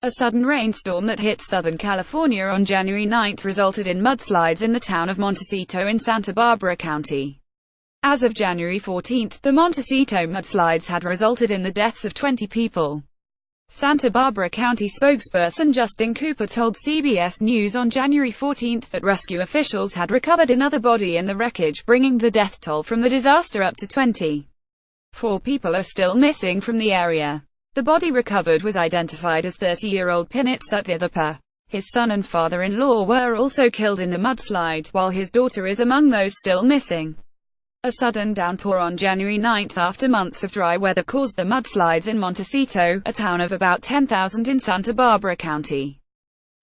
A sudden rainstorm that hit Southern California on January 9 resulted in mudslides in the town of Montecito in Santa Barbara County. As of January 14, the Montecito mudslides had resulted in the deaths of 20 people. Santa Barbara County spokesperson Justin Cooper told CBS News on January 14 that rescue officials had recovered another body in the wreckage, bringing the death toll from the disaster up to 20. 4 people are still missing from the area. The body recovered was identified as 30-year-old Pinit Sutthithepa. His son and father-in-law were also killed in the mudslide, while his daughter is among those still missing. A sudden downpour on January 9 after months of dry weather caused the mudslides in Montecito, a town of about 10,000 in Santa Barbara County.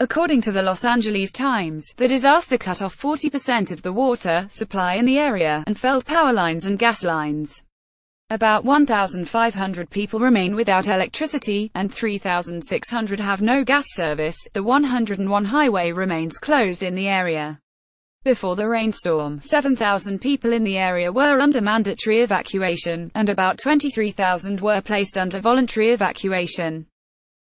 According to the Los Angeles Times, the disaster cut off 40% of the water supply in the area, and felled power lines and gas lines. About 1,500 people remain without electricity, and 3,600 have no gas service. The 101 highway remains closed in the area. Before the rainstorm, 7,000 people in the area were under mandatory evacuation, and about 23,000 were placed under voluntary evacuation.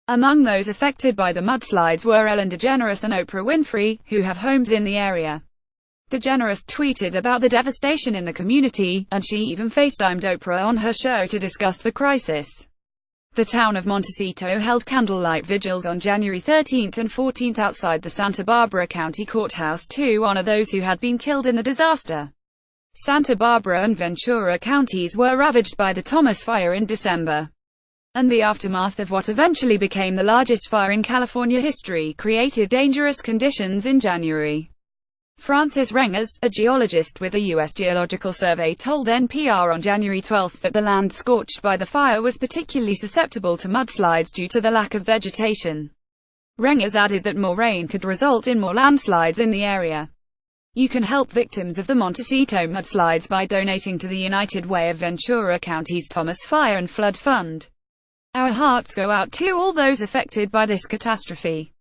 Among those affected by the mudslides were Ellen DeGeneres and Oprah Winfrey, who have homes in the area. DeGeneres tweeted about the devastation in the community, and she even FaceTimed Oprah on her show to discuss the crisis. The town of Montecito held candlelight vigils on January 13 and 14 outside the Santa Barbara County Courthouse to honor those who had been killed in the disaster. Santa Barbara and Ventura counties were ravaged by the Thomas Fire in December, and the aftermath of what eventually became the largest fire in California history created dangerous conditions in January. Francis Reyes, a geologist with the U.S. Geological Survey, told NPR on January 12 that the land scorched by the fire was particularly susceptible to mudslides due to the lack of vegetation. Reyes added that more rain could result in more landslides in the area. You can help victims of the Montecito mudslides by donating to the United Way of Ventura County's Thomas Fire and Flood Fund. Our hearts go out to all those affected by this catastrophe.